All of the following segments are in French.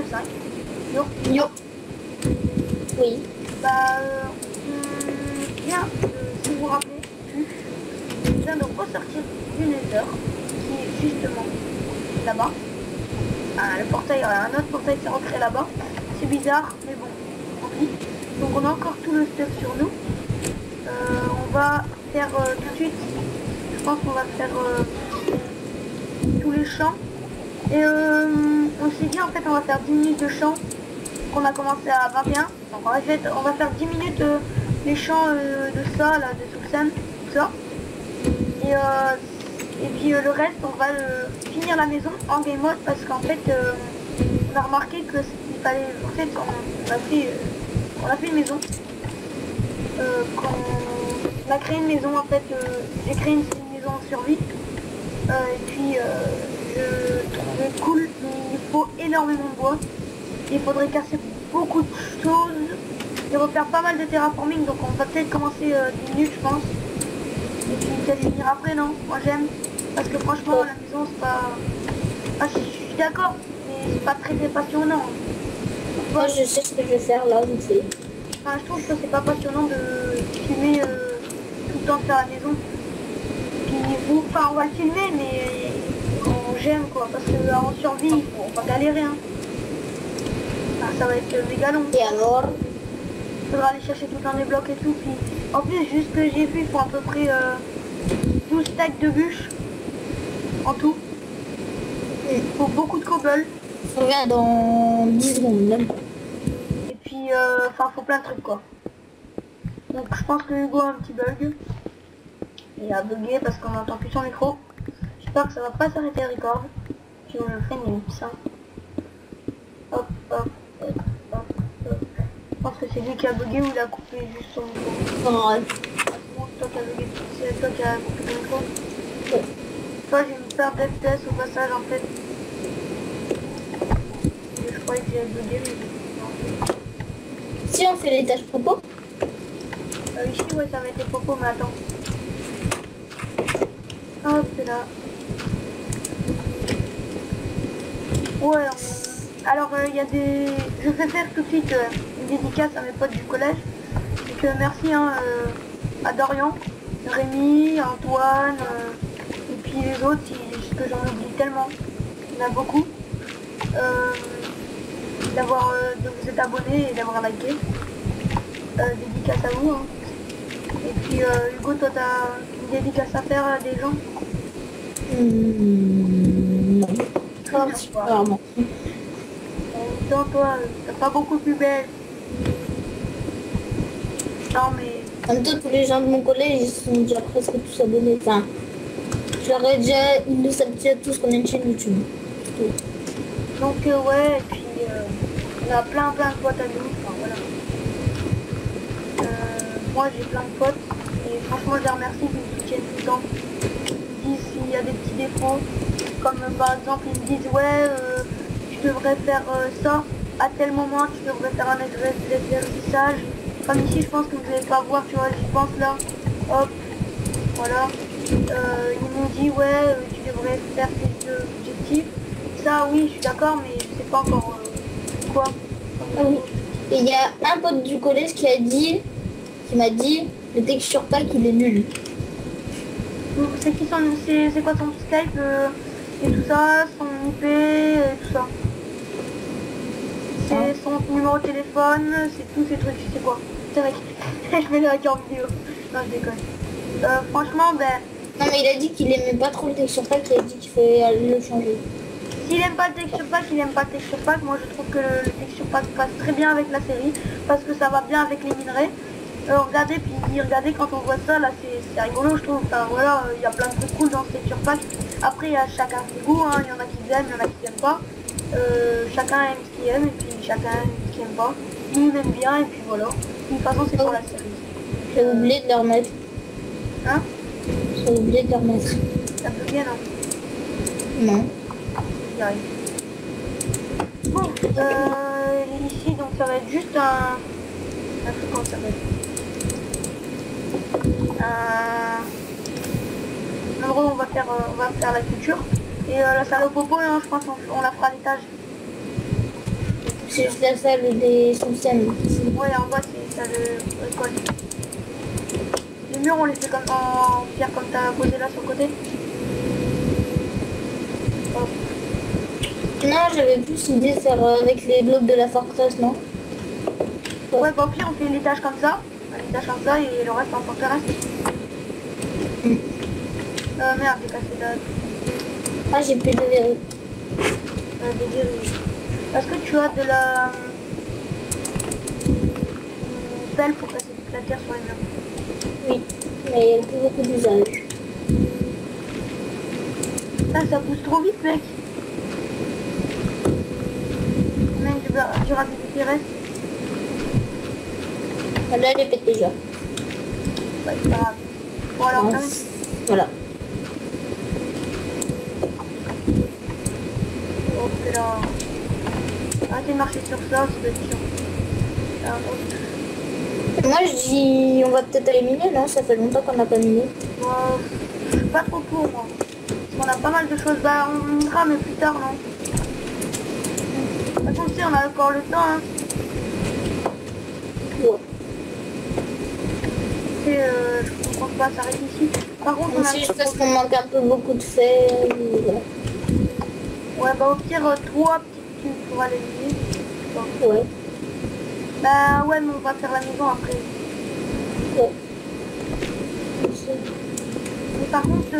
5. Yo. Yo. Oui. Bah, on vient, si vous vous rappelez, on vient de ressortir du Nether, qui est justement là-bas. Ah, le portail, un autre portail s'est recréé là-bas. C'est bizarre, mais bon, tant pis. Donc on a encore tout le stuff sur nous. On va faire tout de suite, je pense qu'on va faire tous les champs. Et on s'est dit en fait on va faire 10 minutes de champs, qu'on a commencé à 21. Donc en fait on va faire 10 minutes les champs de ça, là, de Soulsan, tout ça. Et puis le reste on va finir la maison en game mode parce qu'en fait on a remarqué que il fallait, en fait on a fait une maison. On a créé une maison en fait, j'ai créé une maison en survie. Et puis je trouvais cool, mais il faut énormément de bois. Il faudrait casser beaucoup de choses et refaire pas mal de terraforming, donc on va peut-être commencer 10 minutes je pense. Et puis peut-être finir après, non? Moi j'aime. Parce que franchement la maison c'est pas... Ah, je suis d'accord, mais c'est pas très passionnant. Moi je sais ce que je vais faire là, je sais. Enfin, je trouve que c'est pas passionnant de filmer tout le temps faire la maison. Puis vous, enfin on va le filmer mais j'aime quoi, parce que en survie on va galérer hein. Enfin, ça va être méga long. Et alors? Il faudra aller chercher tout le temps des blocs et tout. Puis en plus juste que j'ai vu il faut à peu près 12 stacks de bûches en tout. Il faut beaucoup de cobble. On revient dans 10 secondes même pas. Et puis enfin faut plein de trucs quoi. Donc je pense que Hugo a un petit bug. Il a bugué parce qu'on n'entend plus son micro. J'espère que ça va pas s'arrêter le record. Si on le fait, mais ça. Hop, hop, hop, hop, hop. Je pense que c'est lui qui a bugué ou il a coupé juste son micro. Non, ouais. Ah, c'est bon, toi qui as bugué. C'est toi qui as coupé ton micro. Ouais. Toi, j'ai une perte d'FPS au passage en fait. Je croyais que j'avais bugué, mais non. Si on fait les tâches propos. Ici, ouais, ça va être les propos, mais attends. Hop, c'est là. Ouais, alors il y a des... Je vais faire tout de suite une dédicace à mes potes du collège. Donc merci hein, à Dorian, Rémi, Antoine, et puis les autres, que j'en oublie tellement. Il y en a beaucoup. De vous être abonné et d'avoir liké. Dédicace à vous. Hein. Et puis Hugo, toi t'as une dédicace à faire à des gens? Non. Pas Vraiment. En même temps, toi, t'as pas beaucoup plus belle. Non mais... En même temps, tous les gens de mon collège, ils sont déjà presque tous abonnés. Enfin, je leur ai déjà, ils le savent déjà tous qu'on a une chaîne YouTube. Donc ouais, et puis on a plein de potes à nous, enfin voilà. Moi j'ai plein de potes et franchement je les remercie qu'ils me soutiennent tout le temps. Ils me disent s'il y a des petits défauts, comme par exemple ils me disent ouais tu devrais faire ça, à tel moment tu devrais faire un exercice. Comme ici je pense que vous n'allez pas voir, tu vois, j'y pense là, hop, voilà. Ils m'ont dit ouais tu devrais faire tes objectifs. Ça oui je suis d'accord mais je sais pas encore quoi. Ah oui. Et il y a un pote du collège qui m'a dit le texture pack il est nul. C'est qui c'est quoi son Skype et tout ça, son IP et tout ça. C'est son numéro de téléphone, c'est tous ces trucs, c'est quoi. C'est vrai que je mets la en vidéo. Non je déconne. Franchement ben... Non mais il a dit qu'il aimait pas trop le texture pack, il a dit qu'il fallait le changer. S'il aime pas le texture pack, il aime pas le texture pack. Moi je trouve que le texture pack passe très bien avec la série parce que ça va bien avec les minerais. Regardez quand on voit ça là, c'est rigolo je trouve. Enfin voilà, il y a plein de trucs cool dans ce texture pack. Après il y a chacun ses goûts, hein. Il y en a qui aiment, il y en a qui n'aiment pas. Chacun aime ce qu'il aime et puis chacun aime ce qu'il aime pas. Nous on aime bien et puis voilà. De toute façon c'est pour la série. J'ai oublié de le remettre. Hein? J'ai oublié de le remettre. Ça peut bien non? Non. J'y arrive. Bon, ici donc ça va être juste un truc comment ça va être. En gros on va faire la culture et la salle au popo hein, je pense on la fera à l'étage. C'est juste la salle des anciennes. Ouais, en bas, c'est ça le école. Les murs, on les fait comme en pierre, comme t'as posé là sur le côté. Hop. Non, j'avais plus l'idée de faire avec les blocs de la forteresse, non? Ouais, bah au pire, on fait l'étage comme ça. Un étage comme ça et le reste en forteresse. Merde, j'ai cassé la... Ah, j'ai plus de verrou. des verrous. Est-ce que tu as de la... pelle pour casser toute la terre sur les murs? Oui, mais il y a plus beaucoup d'usage. Ça pousse trop vite, mec. Combien de durabilité reste? Là, elle est pétée déjà. Ouais, c'est pas grave. Bon, alors, Non, voilà. ok, là... Arrêtez de marcher sur ça, c'est de chiant. Moi, je dis, on va peut-être aller miner, non? Ça fait longtemps qu'on n'a pas miné. Je suis pas trop pour, moi. Parce qu'on a pas mal de choses. Bah, on minera, mais plus tard, non? De toute façon, si, on a encore le temps, hein. Ouais. Je comprends pas, ça arrête ici. Par contre, on a... C'est juste parce qu'on manque un peu beaucoup de fer. Voilà. Ouais, bah au pire, 3 petites tu pourras les vider. Bon. Ouais. Bah ouais, mais on va faire la maison après. Ouais. Mais par contre,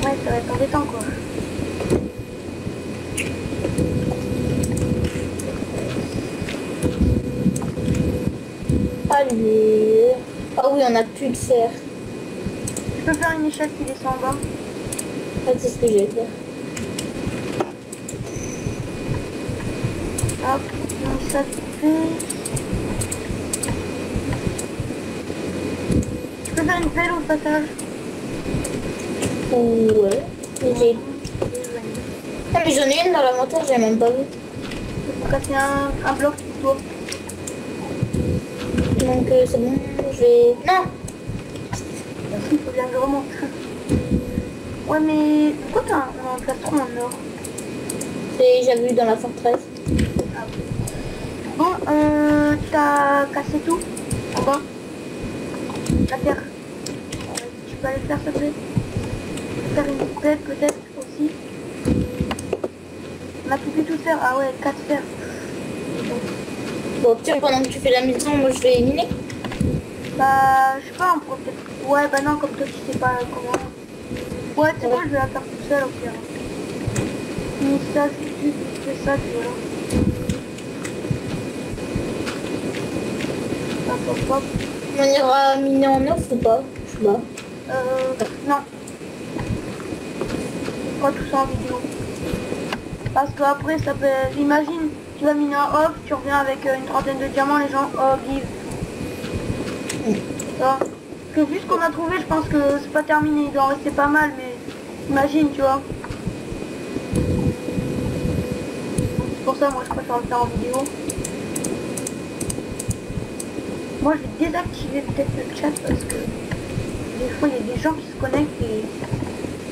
ouais, ça va être embêtant, quoi. Allez. Ah oui, on a plus de fer. Je peux faire une échelle qui descend en bas. Ah, c'est ce que j'ai fait. Hop, donc ça fait... Je peux faire une pelle au passage. Ouais. Mais j'ai... Ah, mais j'en ai une dans l'inventaire, j'ai même pas vu. Pour casser un bloc tout tour. Donc c'est bon, je vais... Non. Il faut bien que je remonte. Ouais, mais pourquoi t'as un plastron en or? J'ai vu dans la forteresse. Ah, bon, t'as cassé tout en bas? La terre. Tu peux aller le faire, s'il te plaît? Faire une pelle peut-être aussi. On a pu tout faire. Ah ouais, 4 fers. Bon, tiens, pendant que tu fais la maison, moi je vais miner. Bah, je sais pas, on pourrait peut-être... Ouais, bah non, comme toi, tu sais pas comment... Ouais, tu sais quoi, je vais la faire toute seule, au pire. Mais ça, c'est juste, tu fais ça, puis voilà. Hop, hop, hop. On ira miner en off ou pas? Je sais pas. Non. Pas tout ça en vidéo. Parce que après, ça peut... Imagine, tu vas miner en off, tu reviens avec une trentaine de diamants, les gens, oh, give. Ça. Parce que vu ce qu'on a trouvé, je pense que c'est pas terminé. Il doit en rester pas mal, mais imagine, tu vois. C'est pour ça, moi, je préfère le faire en vidéo. Moi, je vais désactiver peut-être le chat parce que des fois, il y a des gens qui se connectent et ça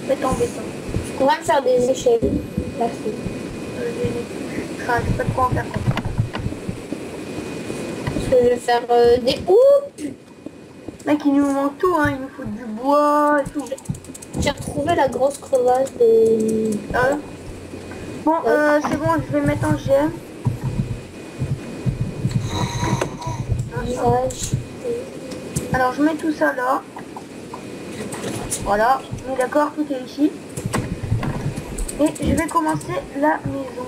peut être embêtant. Je pourrais me faire des échelles. Merci. Je sais pas de quoi en faire quoi. Parce que je vais faire des... Oups! Mec, il nous manque tout, hein. Il nous faut du bois et tout. J'ai retrouvé la grosse crevasse de... Bon, c'est bon, je vais mettre en GM. Visage. Alors, je mets tout ça là. Voilà, on est d'accord, tout est ici. Et je vais commencer la maison.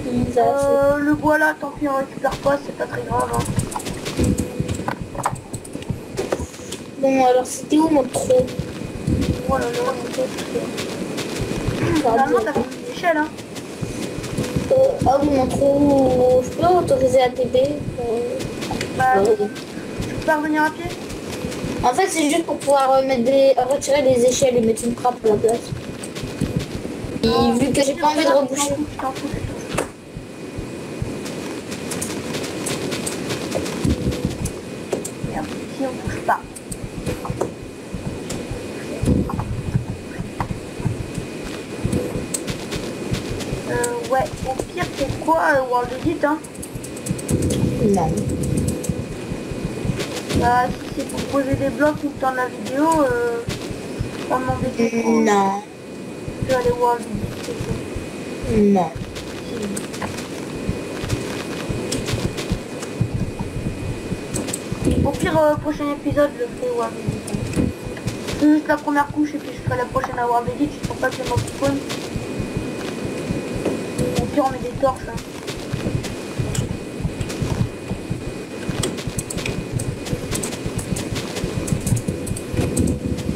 Visage. Le bois là, tant pis, on récupère pas, c'est pas très grave. Hein. Bon, alors c'était où mon trou? Oh là là, mon tête. Normalement, t'as fait une échelle, hein. Ah oui, mon trou, je peux autoriser à TP. Bah, tu peux pas revenir à pied? En fait, c'est juste pour pouvoir retirer les échelles et mettre une trappe à la place. Et vu que j'ai pas envie de reboucher. Je t'en fous. Merde, si on bouge pas. Ouais, au pire, c'est quoi World Edit, hein? Non. Bah, si c'est pour poser des blocs tout le temps de la vidéo, on demande des photos. Non. Je vais aller World Edit, c'est tout. Non. Au pire, prochain épisode, je ferai World Edit. C'est juste la première couche et puis je ferai la prochaine à World Edit, juste pour pas que le mob spawn. Au pire, on met des torches. Hein.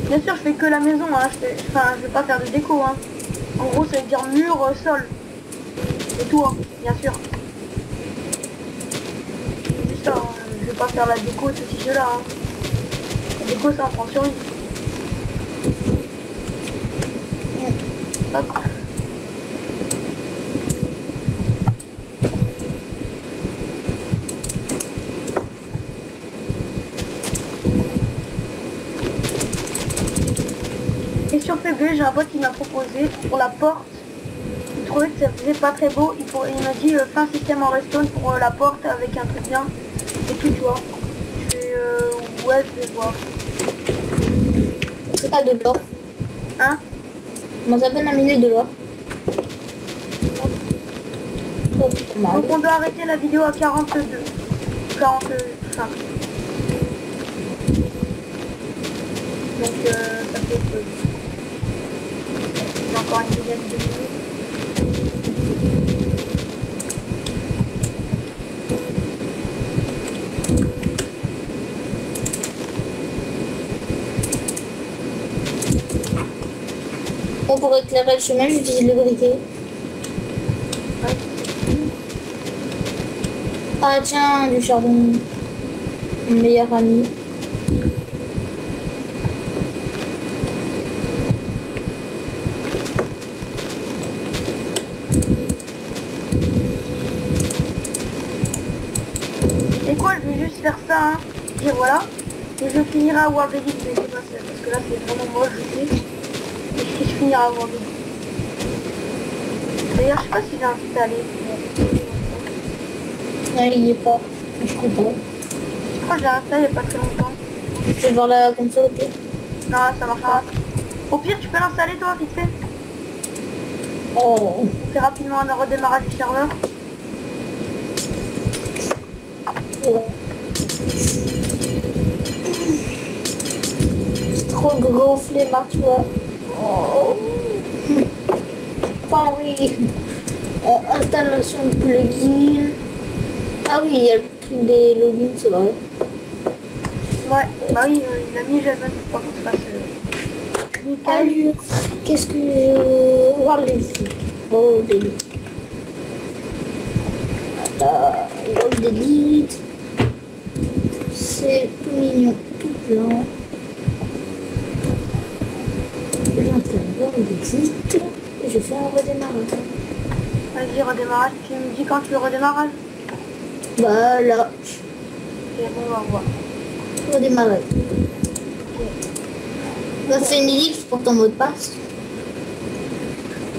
Bien sûr, je fais que la maison, hein. Je vais pas faire de déco. Hein. En gros, ça veut dire mur, sol. Et tout, hein, bien sûr. C'est juste ça, hein. Je vais pas faire la déco, ceci, cela. Hein. La déco, ça en prend sur une. Hop. Et sur PB, j'ai un pote qui m'a proposé pour la porte. Il trouvait que ça faisait pas très beau. Il m'a dit fin système en redstone pour la porte avec un truc bien. Et tout, tu vois. Je fais ouais, je vais voir. C'est pas de l'or. Hein? Moi, ça donne un minute de l'or. Oh, Donc on doit arrêter la vidéo à 42. 45. Donc ça fait peu. J'ai encore une dizaine de minutes. Bon, pour éclairer le chemin, j'utilise le briquet. Ouais. Ah tiens, du charbon. Mon meilleur ami. Et quoi, je vais juste faire ça, hein. Dire voilà. Et je finirai à World Edit, mais c'est pas ça, parce que là c'est vraiment moche, je sais. Et je finirai à World Edit. D'ailleurs, je sais pas s'il est installé. Non, il y est pas. Je crois pas. Je crois que j'ai installé il y a pas très longtemps. Je vais voir la console au pire. Non, ça marche pas. Au pire, tu peux l'installer toi, vite fait. Oh. On fait rapidement un redémarrage du serveur. Ouais. C'est trop gonflé, Marc, tu vois. Oh. Enfin, oui. Installation de plugin. Ah oui, il y a le truc des logins, c'est vrai. Ouais, bah oui, il a mis jamais pour pas qu'on se fasse nickel. Alors, qu'est-ce que je... Voir les sites. Oh, des World Edit. C'est tout mignon, tout blanc. J'installe World Edit et je fais un redémarrage. Vas-y, redémarrage. Tu me dis quand tu le redémarrage. Bah là, Ok, bon, on va voir. redémarrer. Bah, c'est une ellipse pour ton mot de passe.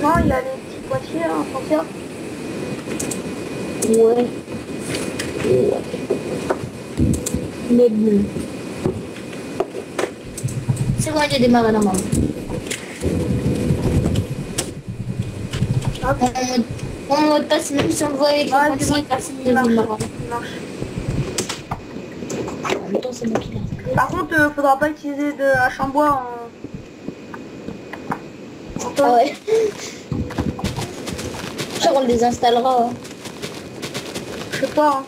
Non, il y a les petits poitiers, hein, attention. Ouais. Ouais. Mais bon. C'est bon, j'ai démarré normalement. Hop. Mon mot de passe, même si on le voit avec Ouais, le c'est bon, pointier, personne ne il marche. démarre. Il marche. En même temps, c'est moi qui l'ai. Par contre, faudra pas utiliser de hache en bois en Ah ouais. Genre, on le désinstallera. Hein. Je sais pas, hein.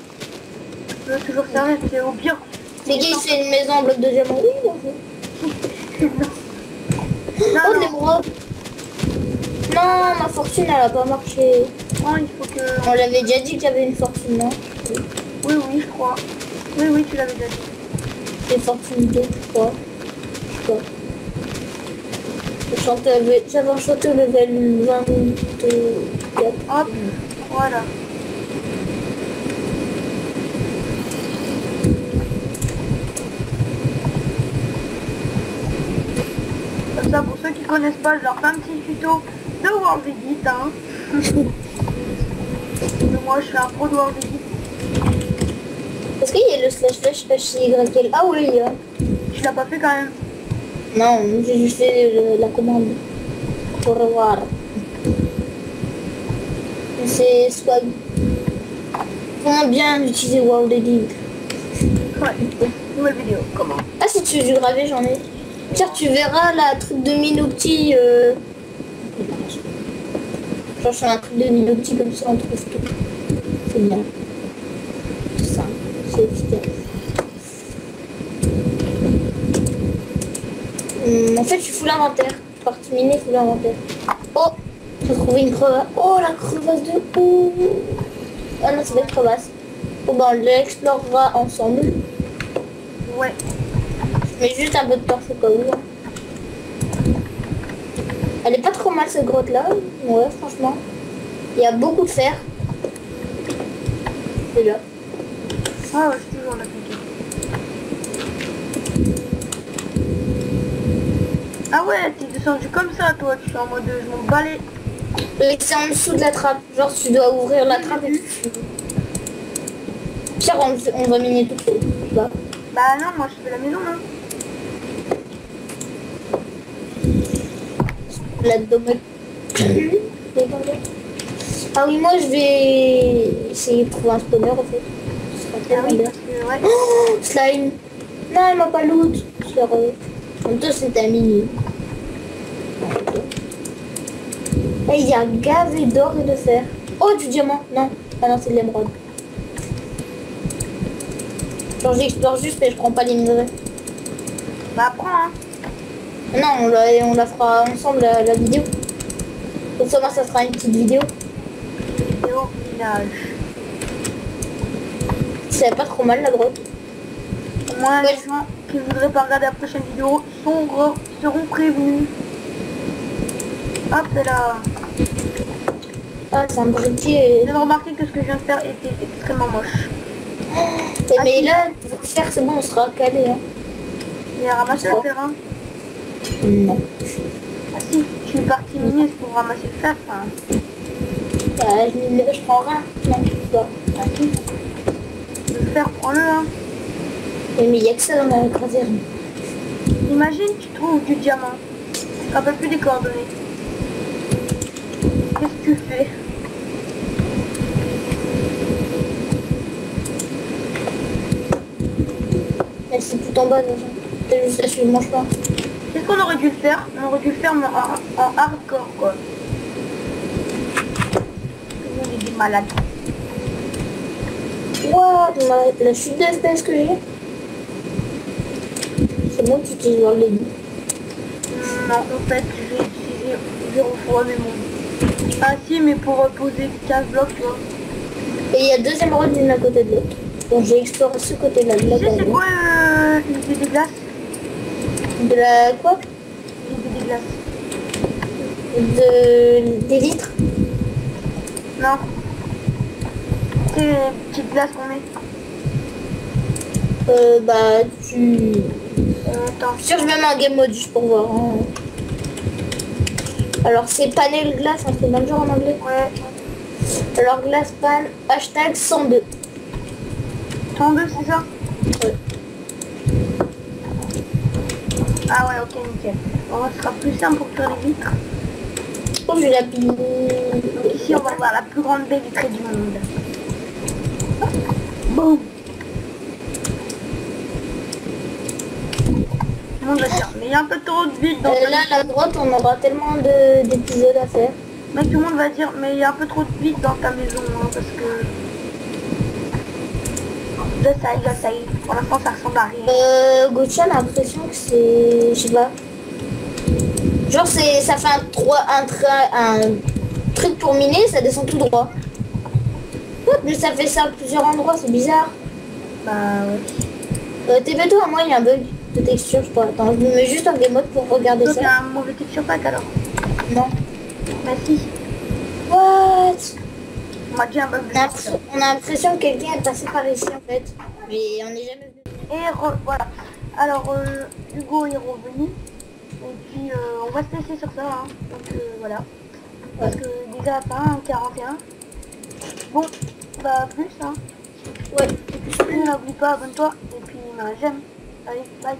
Ça peut toujours servir, c'est au pire. C'est qui c'est une maison en bloc de diamant? Oui, bon. Non, Oh, non. l'émeraude. Non, ma fortune, elle a pas marché. Non, il faut que... On l'avait déjà dit qu'il y avait une fortune, non? Oui, oui, je crois. Oui, oui, tu l'avais déjà dit. C'est fortune 2, je crois. Je crois. J'avais enchanté au level 24. Hop, voilà. Comme ça, pour ceux qui connaissent pas, je leur fais un petit tuto de World Edit, hein. Mais moi, je suis un pro de World Edit. Est-ce qu'il y a le //YL? Ah oui, il y a. Tu l'as pas fait quand même. Non, j'ai juste fait la commande. Pour revoir. C'est swag. Comment bien utiliser World Edit? Ouais. Nouvelle vidéo. Comment? Ah, si tu veux du gravé, j'en ai. Pierre, tu verras la truc de Minopti. Genre, je fais un truc de Minopti comme ça, on trouve tout. C'est bien. C'est ça. C'est efficace. En fait, je suis full inventaire. Partie minée, full inventaire. Oh, j'ai trouvé une crevasse. Oh, la crevasse de ouf. Ah non, c'est pas une crevasse. Bon, bah, on l'explorera ensemble. Ouais. Mais juste un peu de torche au cas où. Elle est pas trop mal cette grotte là. Ouais, franchement. Il y a beaucoup de fer. Déjà. Ah ouais, c'est toujours l'appliqué. Ah ouais, t'es descendu comme ça, toi. Tu es en mode je m'en bats les... Et c'est en dessous de la trappe. Genre, tu dois ouvrir la trappe et tu... Pierre, on va miner tout seul. Bah. Bah non, moi je fais la maison, hein. La dommage. Ah oui, moi je vais essayer de trouver un spawner en fait. Ce sera Ah tellement oui, bien. parce que, ouais. Oh, slime. Non, elle m'a pas loot. Je l'ai re... En même temps, c'est un mini. Et il y a gavé d'or et de fer. Oh, du diamant. Non. Ah non, c'est de l'émeraude. Genre, j'explore juste, mais je prends pas les minerais. Bah prends, hein. Non, on la fera ensemble la vidéo. Comme ça, moi, ça sera une petite vidéo. Vidéo village. C'est pas trop mal la grotte. Au moins, les gens qui voudraient pas regarder la prochaine vidéo seront prévenus. Hop là. Ah, c'est un briquet. J'ai remarqué que ce que je viens de faire était extrêmement moche. Mais là, pour faire, c'est bon, on sera calé. Hein. Il a ramassé le fer, hein. Non. Ah si, je suis partie miner pour ramasser le fer. Hein. Bah, je prends rien. Non, je sais pas. Ah si. Le fer, prends-le, hein. Mais il y a que ça dans la caserne. Imagine, tu trouves du diamant. Tu te rappelles plus des coordonnées. Qu'est-ce que tu fais? Mais c'est tout en bas, déjà. C'est juste là, je mange pas. Qu'est-ce qu'on aurait dû le faire? On aurait dû le faire mais en hardcore, quoi. On est des malades. Waouh, la chute de FPS que j'ai. C'est bon, tu utilises World Edit. Non, en fait, j'ai utilisé 0 fois, mais bon. Ah si, mais pour poser 15 blocs, tu vois. Et il y a deux émeraudes l'une à côté de l'autre. Donc j'ai exploré ce côté-là de la Tu sais, c'est caserne. quoi l'idée des glaces? De la quoi? L'idée des glaces. Des litres. Non. C'est les petites glaces qu'on met. Bah tu... Attends. Sûr, je mets un game mode juste pour voir. Hein. Alors c'est panel glace, hein, c'est le même genre en anglais. Ouais. Alors glace pan, hashtag 102. 102, c'est ça? Ouais. Ah ouais, ok, nickel. Bon, ce sera plus simple pour faire les vitres. Oh, j'ai la pile. Donc ici, on va voir la plus grande baie vitrée du monde. Boum. Tout le monde va dire, mais il y a un peu trop de vide dans ta Là, à la droite, on aura tellement d'épisodes à faire. Mec, tout le monde va dire, mais il y a un peu trop de vide dans ta maison, hein, parce que... Là, ça y est. Pour l'instant, ça ressemble à rien. Gauthier a l'impression que c'est... Je sais pas. Genre, ça fait un truc pour miner, ça descend tout droit. Mais ça fait ça à plusieurs endroits, c'est bizarre. Bah ouais. TP2, moi, il y a un bug de texture, je sais pas. Attends, je me mets juste en game mode pour regarder Donc, il y ça. a un mauvais texture pack alors. Non. Bah si. What? On m'a dit un bug de texture. On a l'impression que quelqu'un est passé par ici, en fait. Mais on n'est jamais venu. Et voilà. Alors, Hugo est revenu. Et puis, on va se laisser sur ça. Hein. Donc, voilà. Parce que déjà, pas un 41. Bon, bah plus hein. Ouais. Et puis n'oublie pas, abonne-toi. Et puis j'aime. Allez, bye.